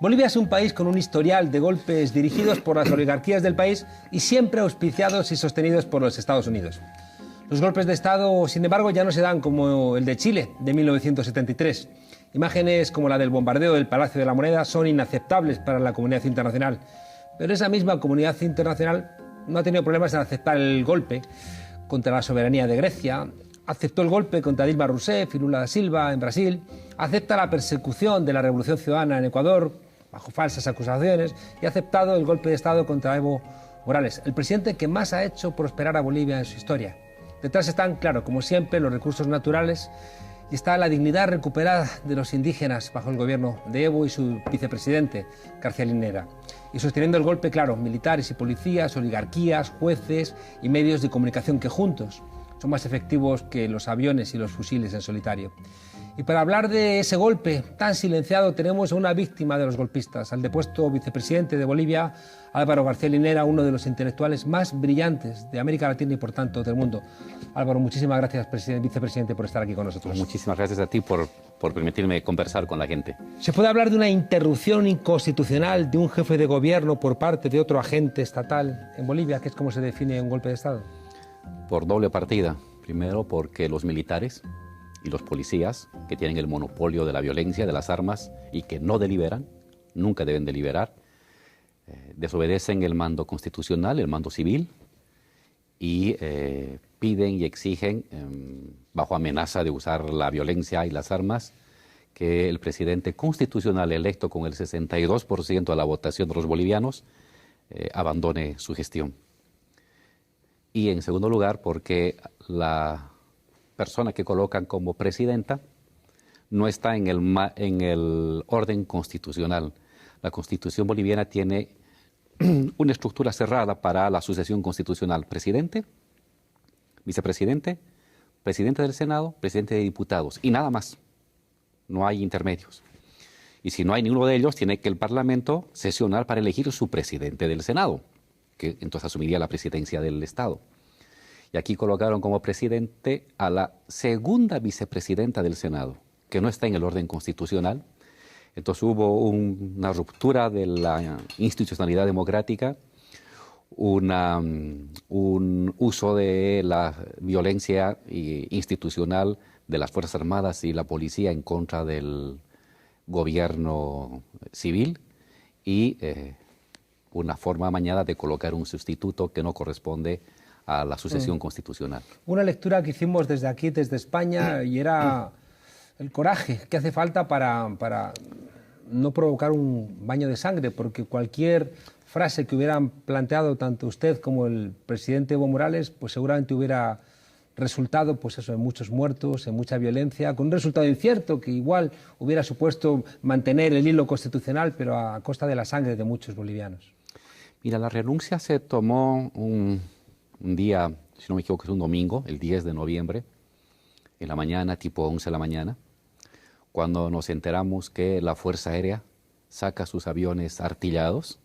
Bolivia es un país con un historial de golpes dirigidos por las oligarquías del país y siempre auspiciados y sostenidos por los Estados Unidos. Los golpes de Estado, sin embargo, ya no se dan como el de Chile de 1973. Imágenes como la del bombardeo del Palacio de la Moneda son inaceptables para la comunidad internacional. Pero esa misma comunidad internacional no ha tenido problemas en aceptar el golpe contra la soberanía de Grecia, aceptó el golpe contra Dilma Rousseff y Lula da Silva en Brasil, acepta la persecución de la Revolución Ciudadana en Ecuador bajo falsas acusaciones y ha aceptado el golpe de Estado contra Evo Morales, el presidente que más ha hecho prosperar a Bolivia en su historia. Detrás están, claro, como siempre, los recursos naturales y está la dignidad recuperada de los indígenas bajo el gobierno de Evo y su vicepresidente, García Linera. Y sosteniendo el golpe, claro, militares y policías, oligarquías, jueces y medios de comunicación que juntos son más efectivos que los aviones y los fusiles en solitario. Y para hablar de ese golpe tan silenciado tenemos a una víctima de los golpistas, al depuesto vicepresidente de Bolivia, Álvaro García Linera, uno de los intelectuales más brillantes de América Latina y por tanto del mundo. Álvaro, muchísimas gracias, vicepresidente, por estar aquí con nosotros. Muchísimas gracias a ti por permitirme conversar con la gente. ¿Se puede hablar de una interrupción inconstitucional de un jefe de gobierno por parte de otro agente estatal en Bolivia, que es como se define un golpe de Estado? Por doble partida. Primero porque los militares y los policías, que tienen el monopolio de la violencia, de las armas, y que no deliberan, nunca deben deliberar, desobedecen el mando constitucional, el mando civil, y piden y exigen, bajo amenaza de usar la violencia y las armas, que el presidente constitucional electo con el 62% de la votación de los bolivianos abandone su gestión. Y en segundo lugar, porque la persona que colocan como presidenta no está en el orden constitucional. La Constitución boliviana tiene una estructura cerrada para la sucesión constitucional: presidente, vicepresidente, presidente del Senado, presidente de diputados, y nada más. No hay intermedios. Y si no hay ninguno de ellos, tiene que el Parlamento sesionar para elegir su presidente del Senado, que entonces asumiría la presidencia del Estado. Y aquí colocaron como presidente a la segunda vicepresidenta del Senado, que no está en el orden constitucional. Entonces hubo una ruptura de la institucionalidad democrática, un uso de la violencia institucional de las Fuerzas Armadas y la policía en contra del gobierno civil y una forma amañada de colocar un sustituto que no corresponde a la sucesión constitucional. Una lectura que hicimos desde aquí, desde España, y era el coraje que hace falta para no provocar un baño de sangre, porque cualquier frase que hubieran planteado tanto usted como el presidente Evo Morales, pues seguramente hubiera resultado, pues eso, en muchos muertos, en mucha violencia, con un resultado incierto que igual hubiera supuesto mantener el hilo constitucional, pero a costa de la sangre de muchos bolivianos. Mira, la renuncia se tomó un día, si no me equivoco, es un domingo, el 10 de noviembre, en la mañana, tipo 11 de la mañana, cuando nos enteramos que la Fuerza Aérea saca sus aviones artillados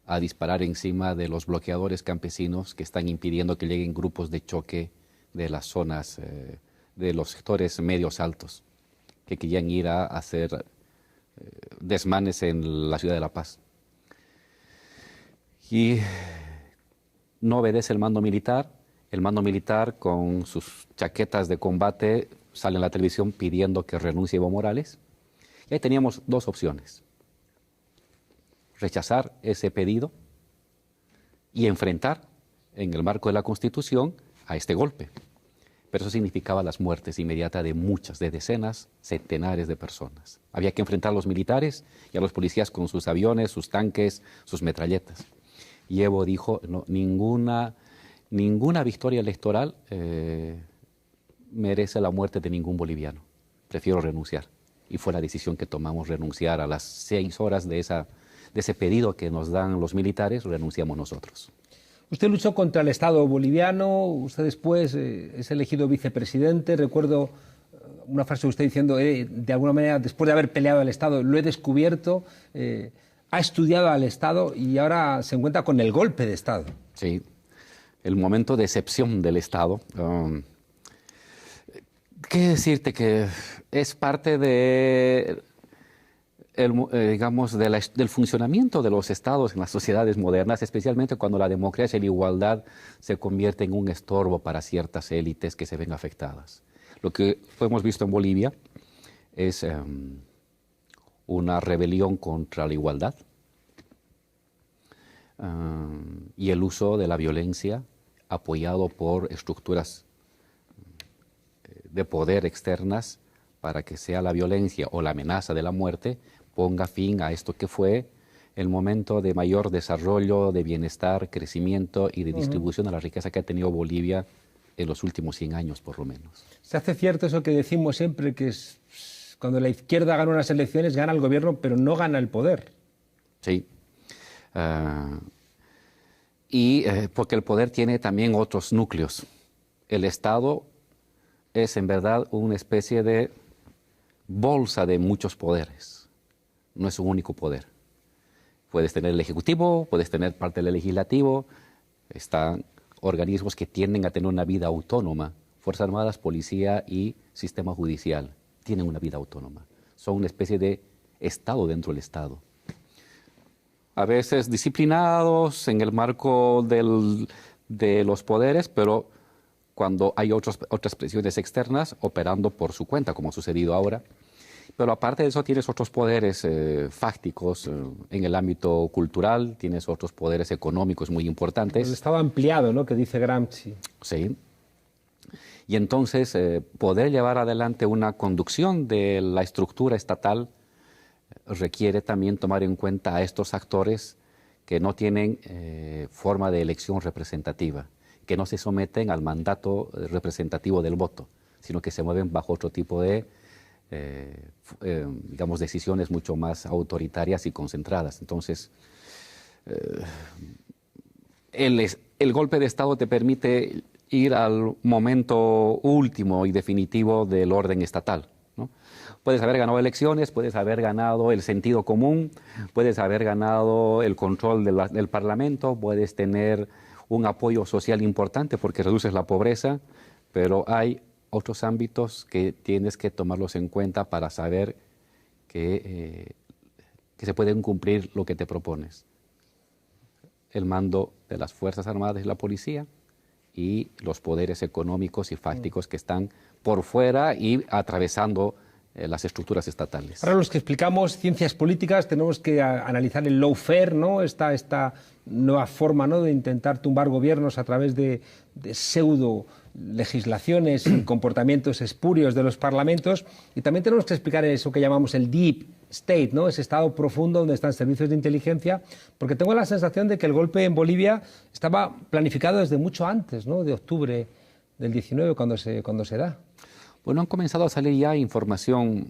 a disparar encima de los bloqueadores campesinos que están impidiendo que lleguen grupos de choque de las zonas, de los sectores medios altos, que querían ir a hacer desmanes en la ciudad de La Paz. Y no obedece el mando militar con sus chaquetas de combate sale en la televisión pidiendo que renuncie Evo Morales. Y ahí teníamos dos opciones: rechazar ese pedido y enfrentar en el marco de la Constitución a este golpe. Pero eso significaba las muertes inmediatas de muchas, de decenas, centenares de personas. Había que enfrentar a los militares y a los policías con sus aviones, sus tanques, sus metralletas. Y Evo dijo, no, ninguna victoria electoral merece la muerte de ningún boliviano. Prefiero renunciar. Y fue la decisión que tomamos, renunciar a las 6 horas de ese pedido que nos dan los militares, renunciamos nosotros. Usted luchó contra el Estado boliviano, usted después es elegido vicepresidente. Recuerdo una frase de usted diciendo, de alguna manera, después de haber peleado al Estado, lo he descubierto, ha estudiado al Estado y ahora se encuentra con el golpe de Estado. Sí, el momento de excepción del Estado. ¿Qué decirte? Que es parte de digamos, del funcionamiento de los estados en las sociedades modernas, especialmente cuando la democracia y la igualdad se convierten en un estorbo para ciertas élites que se ven afectadas. Lo que hemos visto en Bolivia es una rebelión contra la igualdad y el uso de la violencia apoyado por estructuras de poder externas para que sea la violencia o la amenaza de la muerte ponga fin a esto que fue el momento de mayor desarrollo, de bienestar, crecimiento y de distribución de la riqueza que ha tenido Bolivia en los últimos 100 años, por lo menos. Se hace cierto eso que decimos siempre, que es, cuando la izquierda gana unas elecciones, gana el gobierno, pero no gana el poder. Sí. Porque el poder tiene también otros núcleos. El Estado es en verdad una especie de bolsa de muchos poderes. No es un único poder. Puedes tener el Ejecutivo, puedes tener parte del Legislativo, están organismos que tienden a tener una vida autónoma. Fuerzas Armadas, Policía y Sistema Judicial tienen una vida autónoma. Son una especie de Estado dentro del Estado. A veces disciplinados en el marco de los poderes, pero cuando hay otras presiones externas operando por su cuenta, como ha sucedido ahora. Pero aparte de eso tienes otros poderes fácticos en el ámbito cultural, tienes otros poderes económicos muy importantes. El Estado ampliado, ¿no?, que dice Gramsci. Sí. Y entonces poder llevar adelante una conducción de la estructura estatal requiere también tomar en cuenta a estos actores que no tienen forma de elección representativa, que no se someten al mandato representativo del voto, sino que se mueven bajo otro tipo de digamos, decisiones mucho más autoritarias y concentradas. Entonces, el golpe de Estado te permite ir al momento último y definitivo del orden estatal, ¿no? Puedes haber ganado elecciones, puedes haber ganado el sentido común, puedes haber ganado el control del Parlamento, puedes tener un apoyo social importante porque reduces la pobreza, pero hay otros ámbitos que tienes que tomarlos en cuenta para saber que se pueden cumplir lo que te propones. El mando de las Fuerzas Armadas y la Policía y los poderes económicos y fácticos que están por fuera y atravesando las estructuras estatales. Ahora los que explicamos ciencias políticas tenemos que analizar el lawfare, ¿no? Esta nueva forma, ¿no?, de intentar tumbar gobiernos a través de pseudo legislaciones y comportamientos espurios de los parlamentos, y también tenemos que explicar eso que llamamos el deep state, ¿no?, ese estado profundo donde están servicios de inteligencia, porque tengo la sensación de que el golpe en Bolivia estaba planificado desde mucho antes, ¿no?, de octubre del 19 cuando se da. Bueno, han comenzado a salir ya información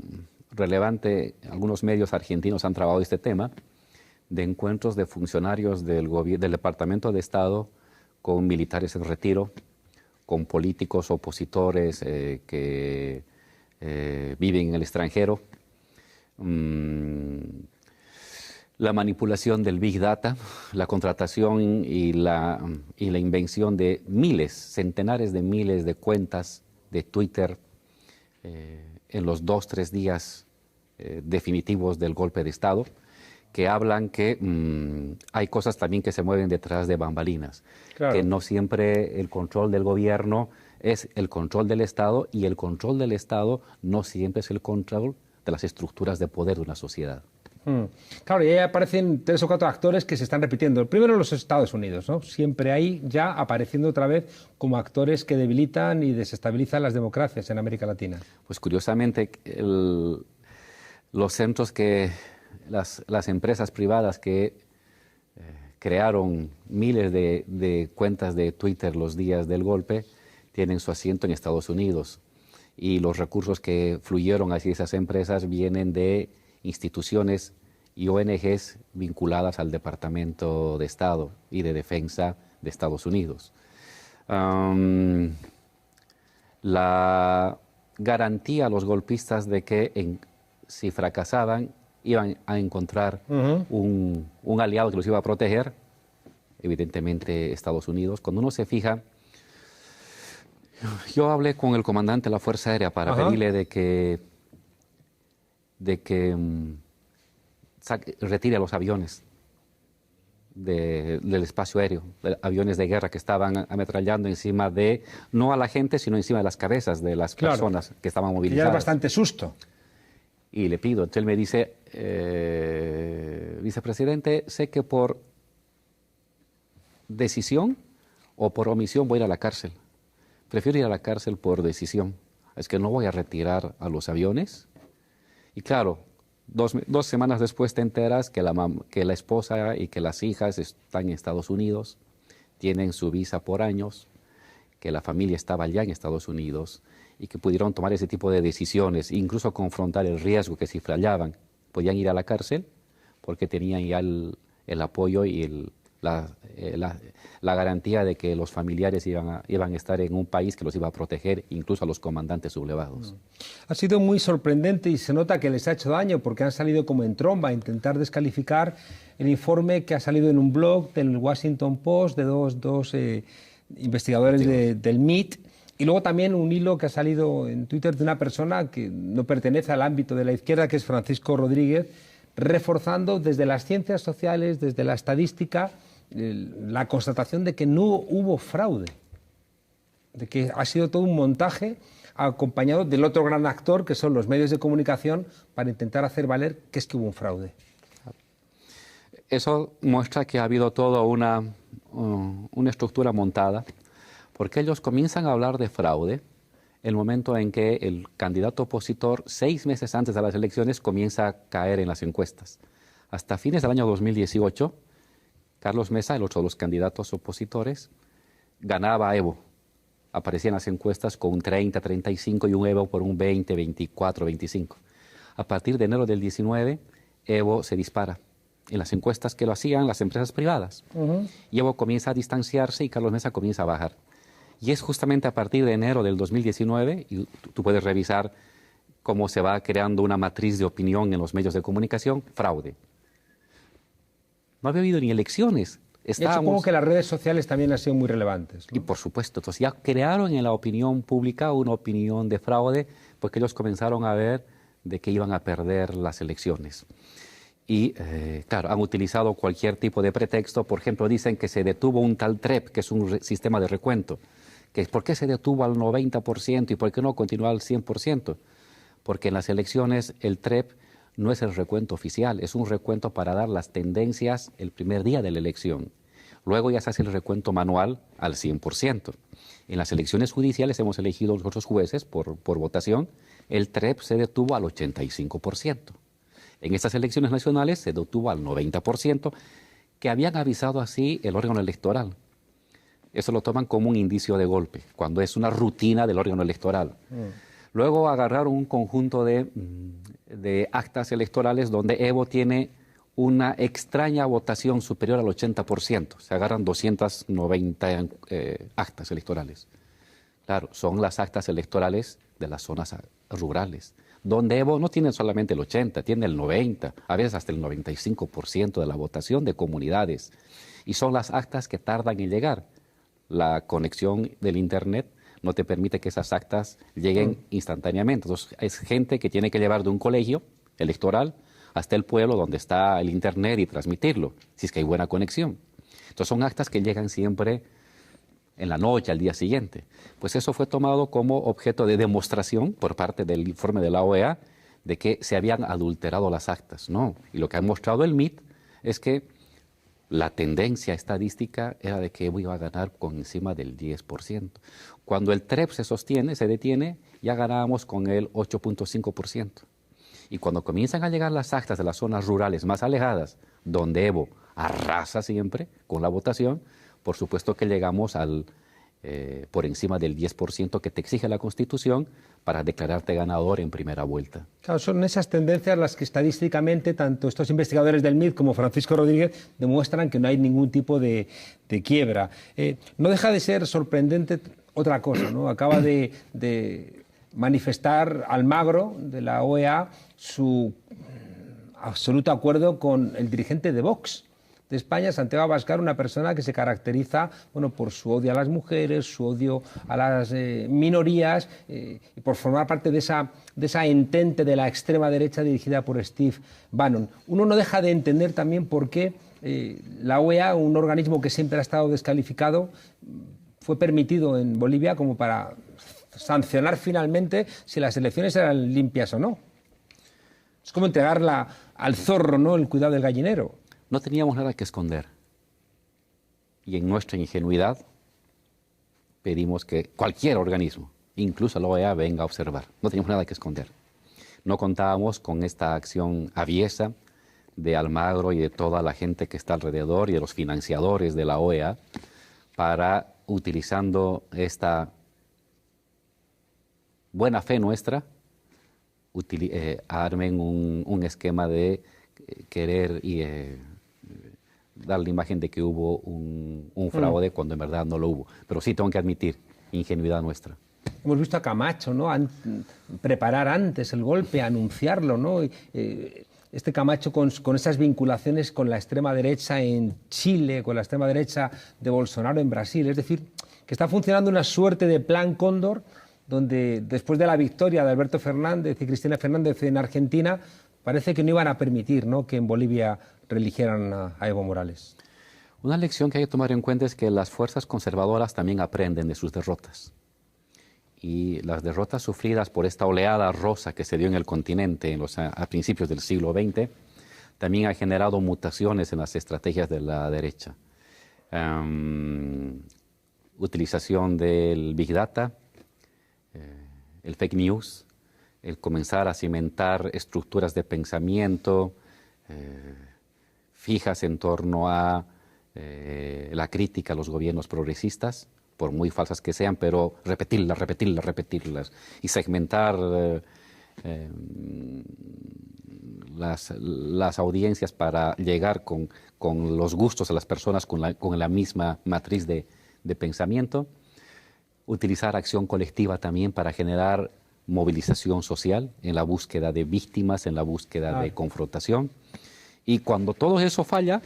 relevante, algunos medios argentinos han trabajado este tema, de encuentros de funcionarios del Departamento de Estado con militares en retiro, con políticos opositores que viven en el extranjero, la manipulación del Big Data, la contratación y la invención de centenares de miles de cuentas de Twitter en los 2-3 días definitivos del golpe de Estado, que hablan que hay cosas también que se mueven detrás de bambalinas, claro, que no siempre el control del gobierno es el control del Estado y el control del Estado no siempre es el control de las estructuras de poder de una sociedad. Claro, y ahí aparecen 3 o 4 actores que se están repitiendo. El primero, los Estados Unidos, ¿no? Siempre ahí ya apareciendo otra vez como actores que debilitan y desestabilizan las democracias en América Latina. Pues curiosamente, los centros que las empresas privadas que crearon miles de cuentas de Twitter los días del golpe tienen su asiento en Estados Unidos, y los recursos que fluyeron hacia esas empresas vienen de instituciones y ONGs vinculadas al Departamento de Estado y de Defensa de Estados Unidos. La garantía a los golpistas de que si fracasaban iban a encontrar un aliado que los iba a proteger, evidentemente Estados Unidos. Cuando uno se fija, yo hablé con el comandante de la Fuerza Aérea para pedirle de que retire los aviones del espacio aéreo, aviones de guerra que estaban ametrallando encima de, no a la gente, sino encima de las cabezas de las personas que estaban movilizadas. Ya es bastante susto. Y le pido, entonces él me dice, vicepresidente, sé que por decisión o por omisión voy a ir a la cárcel. Prefiero ir a la cárcel por decisión. Es que no voy a retirar a los aviones. Y claro, dos semanas después te enteras que la esposa y que las hijas están en Estados Unidos, tienen su visa por años, que la familia estaba allá en Estados Unidos y que pudieron tomar ese tipo de decisiones, incluso confrontar el riesgo que si fallaban, podían ir a la cárcel porque tenían ya el apoyo y la garantía de que los familiares iban a estar en un país que los iba a proteger, incluso a los comandantes sublevados. Ha sido muy sorprendente y se nota que les ha hecho daño porque han salido como en tromba a intentar descalificar el informe que ha salido en un blog del Washington Post de dos investigadores del MIT, y luego también un hilo que ha salido en Twitter de una persona que no pertenece al ámbito de la izquierda, que es Francisco Rodríguez, reforzando desde las ciencias sociales, desde la estadística, la constatación de que no hubo fraude, de que ha sido todo un montaje acompañado del otro gran actor, que son los medios de comunicación, para intentar hacer valer que es que hubo un fraude. Eso muestra que ha habido toda una estructura montada, porque ellos comienzan a hablar de fraude en el momento en que el candidato opositor, 6 meses antes de las elecciones, comienza a caer en las encuestas. Hasta fines del año 2018, Carlos Mesa, el otro de los candidatos opositores, ganaba a Evo. Aparecía en las encuestas con un 30, 35 y un Evo por un 20, 24, 25. A partir de enero del 19, Evo se dispara en las encuestas que lo hacían las empresas privadas. Y Evo comienza a distanciarse y Carlos Mesa comienza a bajar. Y es justamente a partir de enero del 2019, y tú puedes revisar cómo se va creando una matriz de opinión en los medios de comunicación, fraude. No había habido ni elecciones. Supongo que las redes sociales también han sido muy relevantes, ¿no? Y por supuesto, entonces ya crearon en la opinión pública una opinión de fraude, porque ellos comenzaron a ver de que iban a perder las elecciones. Y, claro, han utilizado cualquier tipo de pretexto. Por ejemplo, dicen que se detuvo un tal TREP, que es un sistema de recuento. ¿Por qué se detuvo al 90% y por qué no continuó al 100%? Porque en las elecciones el TREP no es el recuento oficial, es un recuento para dar las tendencias el primer día de la elección. Luego ya se hace el recuento manual al 100%. En las elecciones judiciales hemos elegido nosotros jueces por votación, el TREP se detuvo al 85%. En estas elecciones nacionales se detuvo al 90%, que habían avisado así el órgano electoral. Eso lo toman como un indicio de golpe, cuando es una rutina del órgano electoral. Luego agarraron un conjunto de actas electorales donde Evo tiene una extraña votación superior al 80%. Se agarran 290 actas electorales. Claro, son las actas electorales de las zonas rurales, donde Evo no tiene solamente el 80, tiene el 90, a veces hasta el 95% de la votación de comunidades. Y son las actas que tardan en llegar. La conexión del Internet no te permite que esas actas lleguen instantáneamente. Entonces, es gente que tiene que llevar de un colegio electoral hasta el pueblo donde está el Internet y transmitirlo, si es que hay buena conexión. Entonces, son actas que llegan siempre en la noche, al día siguiente. Pues eso fue tomado como objeto de demostración por parte del informe de la OEA de que se habían adulterado las actas. No, y lo que ha mostrado el MIT es que la tendencia estadística era de que Evo iba a ganar con encima del 10%. Cuando el TREP se detiene, ya ganábamos con el 8.5%. Y cuando comienzan a llegar las actas de las zonas rurales más alejadas, donde Evo arrasa siempre con la votación, por supuesto que llegamos por encima del 10% que te exige la Constitución para declararte ganador en primera vuelta. Claro, son esas tendencias las que estadísticamente tanto estos investigadores del MIT como Francisco Rodríguez demuestran que no hay ningún tipo de quiebra. No deja de ser sorprendente otra cosa, ¿no? Acaba de manifestar Almagro, de la OEA, su absoluto acuerdo con el dirigente de Vox, de España, Santiago Abascal, una persona que se caracteriza, bueno, por su odio a las mujeres, su odio a las minorías y por formar parte de esa entente de la extrema derecha dirigida por Steve Bannon. Uno no deja de entender también por qué la OEA, un organismo que siempre ha estado descalificado, fue permitido en Bolivia como para sancionar finalmente si las elecciones eran limpias o no. Es como entregarla al zorro, ¿no?, el cuidado del gallinero. No teníamos nada que esconder. Y en nuestra ingenuidad pedimos que cualquier organismo, incluso la OEA, venga a observar. No teníamos nada que esconder. No contábamos con esta acción aviesa de Almagro y de toda la gente que está alrededor y de los financiadores de la OEA para, utilizando esta buena fe nuestra, armen un esquema de querer y dar la imagen de que hubo un fraude cuando en verdad no lo hubo. Pero sí tengo que admitir, ingenuidad nuestra. Hemos visto a Camacho, ¿no?, preparar antes el golpe, anunciarlo, ¿no? Este Camacho con esas vinculaciones con la extrema derecha en Chile, con la extrema derecha de Bolsonaro en Brasil. Es decir, que está funcionando una suerte de plan Cóndor, donde después de la victoria de Alberto Fernández y Cristina Fernández en Argentina, parece que no iban a permitir, ¿no?, que en Bolivia reeligieran a Evo Morales. Una lección que hay que tomar en cuenta es que las fuerzas conservadoras también aprenden de sus derrotas. Y las derrotas sufridas por esta oleada rosa que se dio en el continente a principios del siglo XX también ha generado mutaciones en las estrategias de la derecha. Utilización del Big Data, el fake news, el comenzar a cimentar estructuras de pensamiento fijas en torno a la crítica a los gobiernos progresistas, por muy falsas que sean, pero repetirlas y segmentar las audiencias para llegar con los gustos de las personas con la misma matriz de pensamiento. Utilizar acción colectiva también para generar movilización social en la búsqueda de víctimas, en la búsqueda de confrontación. Y cuando todo eso falla,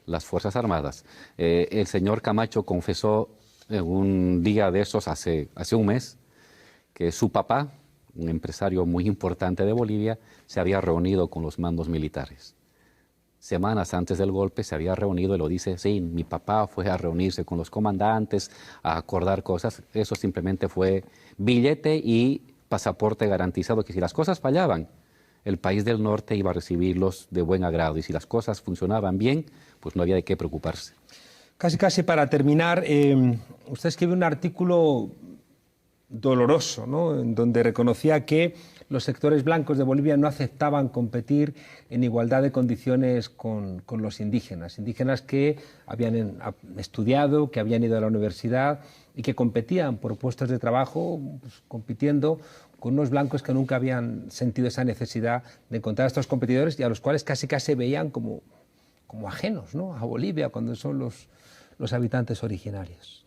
las Fuerzas Armadas. El señor Camacho confesó en un día de esos, hace un mes, que su papá, un empresario muy importante de Bolivia, se había reunido con los mandos militares. Semanas antes del golpe se había reunido y lo dice, sí, mi papá fue a reunirse con los comandantes, a acordar cosas. Eso simplemente fue billete y pasaporte garantizado, que si las cosas fallaban, el país del norte iba a recibirlos de buen agrado. Y si las cosas funcionaban bien, pues no había de qué preocuparse. Casi para terminar, usted escribe un artículo doloroso, ¿no?, en donde reconocía que los sectores blancos de Bolivia no aceptaban competir en igualdad de condiciones con los indígenas que habían estudiado, que habían ido a la universidad y que competían por puestos de trabajo, pues, compitiendo con unos blancos que nunca habían sentido esa necesidad de encontrar a estos competidores y a los cuales casi veían como ajenos, ¿no?, a Bolivia, cuando son los habitantes originarios.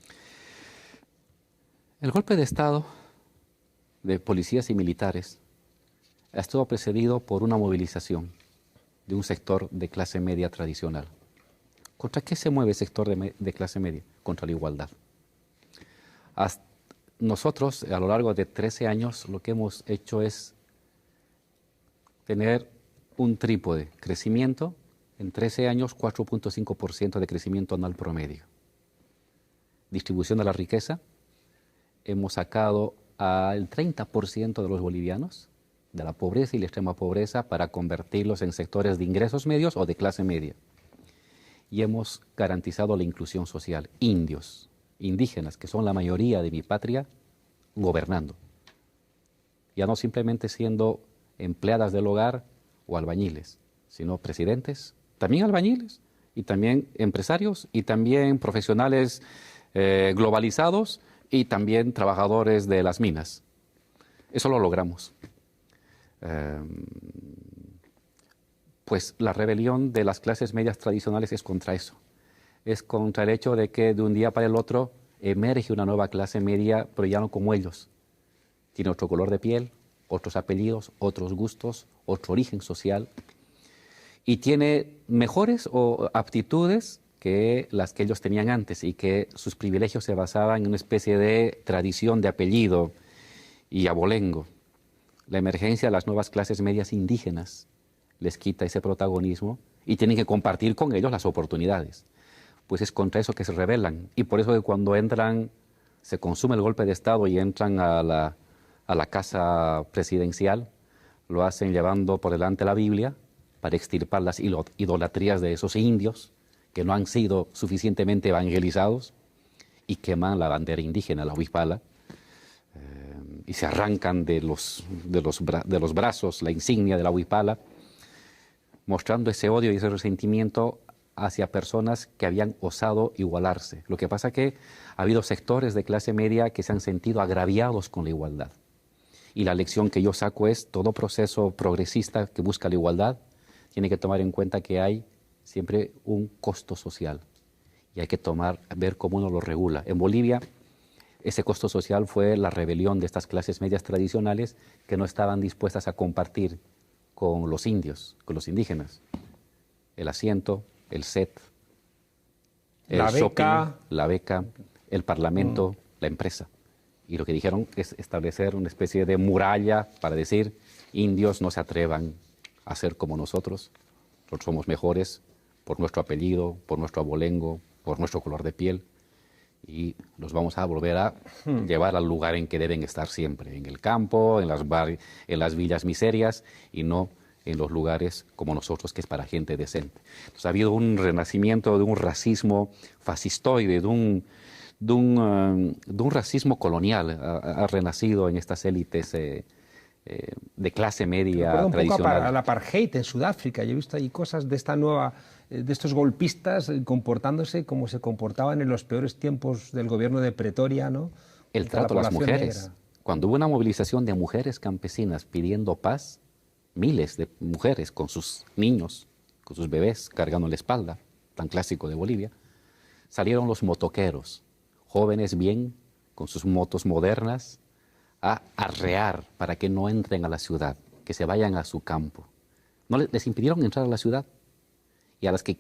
El golpe de Estado de policías y militares ha estado precedido por una movilización de un sector de clase media tradicional. ¿Contra qué se mueve el sector de clase media? Contra la igualdad. Nosotros, a lo largo de 13 años, lo que hemos hecho es tener un trípode: crecimiento, en 13 años 4.5% de crecimiento anual promedio. Distribución de la riqueza, hemos sacado al 30% de los bolivianos de la pobreza y la extrema pobreza para convertirlos en sectores de ingresos medios o de clase media. Y hemos garantizado la inclusión social. Indios, indígenas, que son la mayoría de mi patria, gobernando. Ya no simplemente siendo empleadas del hogar o albañiles, sino presidentes, también albañiles, y también empresarios, y también profesionales globalizados, y también trabajadores de las minas. Eso lo logramos. Pues la rebelión de las clases medias tradicionales es contra eso. Es contra el hecho de que de un día para el otro emerge una nueva clase media, pero ya no como ellos. Tiene otro color de piel, otros apellidos, otros gustos, otro origen social. y tiene mejores aptitudes que las que ellos tenían antes y que sus privilegios se basaban en una especie de tradición de apellido y abolengo. La emergencia de las nuevas clases medias indígenas les quita ese protagonismo y tienen que compartir con ellos las oportunidades. Pues es contra eso que se rebelan, y por eso que cuando entran, se consume el golpe de Estado y entran a la casa presidencial, lo hacen llevando por delante la Biblia para extirpar las idolatrías de esos indios que no han sido suficientemente evangelizados, y queman la bandera indígena, la huipala, y se arrancan de los brazos la insignia de la huipala, mostrando ese odio y ese resentimiento hacia personas que habían osado igualarse. Lo que pasa es que ha habido sectores de clase media que se han sentido agraviados con la igualdad. Y la lección que yo saco es: todo proceso progresista que busca la igualdad tiene que tomar en cuenta que hay siempre un costo social y hay que ver cómo uno lo regula. En Bolivia, ese costo social fue la rebelión de estas clases medias tradicionales que no estaban dispuestas a compartir con los indios, con los indígenas, el asiento, el set, el shopping, la beca, el parlamento, la empresa. Y lo que dijeron es establecer una especie de muralla para decir: indios no se atrevan a ser como nosotros somos mejores por nuestro apellido, por nuestro abolengo, por nuestro color de piel, y los vamos a volver a llevar al lugar en que deben estar siempre, en el campo, en las villas miserias, y no en los lugares como nosotros, que es para gente decente. Entonces, ha habido un renacimiento de un racismo fascistoide, de un racismo colonial. Ha renacido en estas élites de clase media tradicional. Un poco al apartheid en Sudáfrica. Yo he visto ahí cosas de de estos golpistas comportándose como se comportaban en los peores tiempos del gobierno de Pretoria, ¿no? El trato a las mujeres. Negra. Cuando hubo una movilización de mujeres campesinas pidiendo paz, miles de mujeres con sus niños, con sus bebés cargando en la espalda, tan clásico de Bolivia, salieron los motoqueros, jóvenes bien, con sus motos modernas, a arrear para que no entren a la ciudad, que se vayan a su campo. No les impidieron entrar a la ciudad, y a las que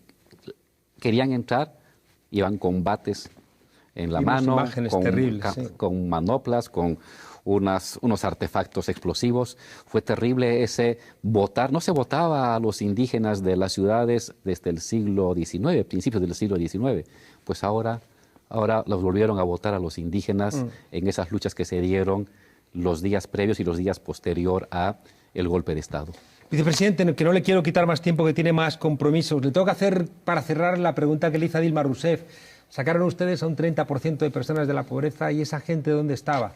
querían entrar iban con bates en la mano, con manoplas, con unos artefactos explosivos. Fue terrible ese votar. No se votaba a los indígenas de las ciudades desde el siglo XIX, principios del siglo XIX. Pues ahora los volvieron a votar a los indígenas en esas luchas que se dieron los días previos y los días posterior a el golpe de Estado. Vicepresidente, que no le quiero quitar más tiempo, que tiene más compromisos. Le tengo que hacer, para cerrar, la pregunta que le hizo a Dilma Rousseff. Sacaron ustedes a un 30% de personas de la pobreza, y esa gente, ¿dónde estaba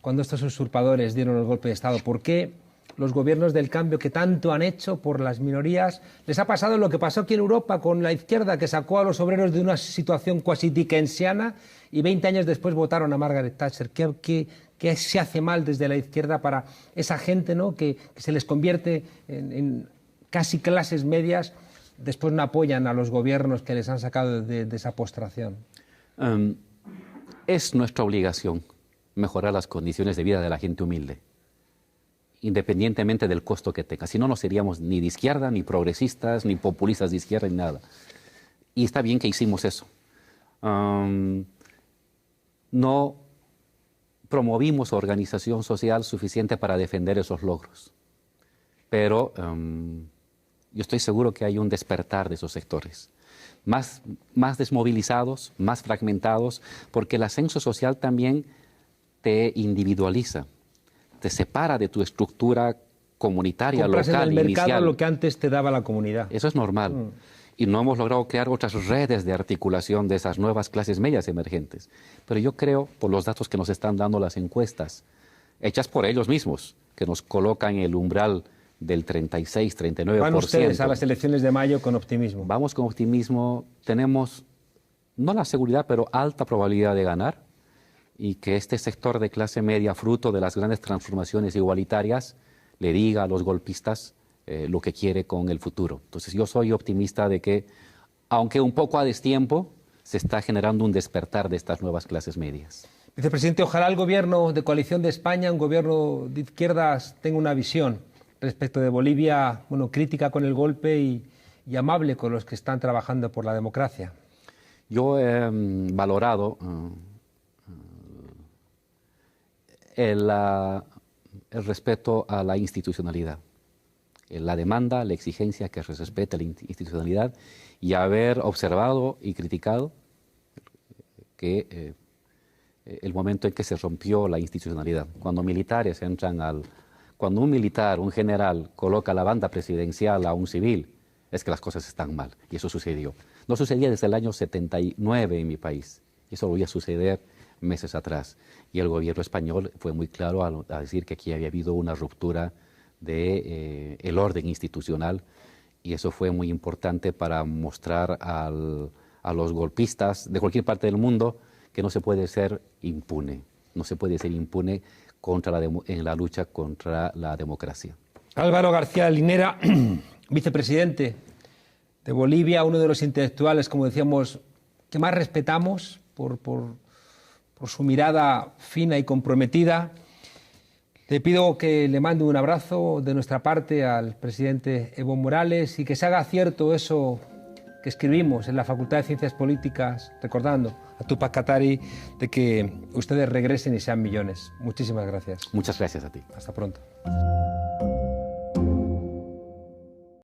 cuando estos usurpadores dieron el golpe de Estado? ¿Por qué los gobiernos del cambio, que tanto han hecho por las minorías, les ha pasado lo que pasó aquí en Europa con la izquierda, que sacó a los obreros de una situación cuasi dickensiana y 20 años después votaron a Margaret Thatcher? ¿Qué se hace mal desde la izquierda para esa gente, ¿no?, que se les convierte en casi clases medias, después no apoyan a los gobiernos que les han sacado de esa postración? Es nuestra obligación mejorar las condiciones de vida de la gente humilde, independientemente del costo que tenga. Si no, no seríamos ni de izquierda, ni progresistas, ni populistas de izquierda, ni nada. Y está bien que hicimos eso. No promovimos organización social suficiente para defender esos logros. Pero yo estoy seguro que hay un despertar de esos sectores, más desmovilizados, más fragmentados, porque el ascenso social también te individualiza, te separa de tu estructura comunitaria, compras local, en el mercado inicial. Lo que antes te daba la comunidad. Eso es normal. Y no hemos logrado crear otras redes de articulación de esas nuevas clases medias emergentes. Pero yo creo, por los datos que nos están dando las encuestas, hechas por ellos mismos, que nos colocan en el umbral del 36, 39%. ¿Van ustedes a las elecciones de mayo con optimismo? Vamos con optimismo. Tenemos, no la seguridad, pero alta probabilidad de ganar, y que este sector de clase media, fruto de las grandes transformaciones igualitarias, le diga a los golpistas lo que quiere con el futuro. Entonces yo soy optimista de que, aunque un poco a destiempo, se está generando un despertar de estas nuevas clases medias. Vicepresidente, ojalá el gobierno de coalición de España, un gobierno de izquierdas, tenga una visión respecto de Bolivia, bueno, crítica con el golpe y y amable con los que están trabajando por la democracia. Yo he valorado el respeto a la institucionalidad, la demanda, la exigencia que se respete la institucionalidad y haber observado y criticado que el momento en que se rompió la institucionalidad, cuando militares entran cuando un militar, un general, coloca la banda presidencial a un civil, es que las cosas están mal, y eso sucedió. No sucedía desde el año 79 en mi país, y eso volvió a suceder meses atrás. Y el gobierno español fue muy claro a decir que aquí había habido una ruptura del orden institucional, y eso fue muy importante para mostrar a los golpistas de cualquier parte del mundo que no se puede ser impune, no se puede ser impune en la lucha contra la democracia. Álvaro García Linera, vicepresidente de Bolivia, uno de los intelectuales, como decíamos, que más respetamos por su mirada fina y comprometida. Le pido que le mande un abrazo de nuestra parte al presidente Evo Morales y que se haga cierto eso que escribimos en la Facultad de Ciencias Políticas, recordando a Tupac Katari, de que ustedes regresen y sean millones. Muchísimas gracias. Muchas gracias a ti. Hasta pronto.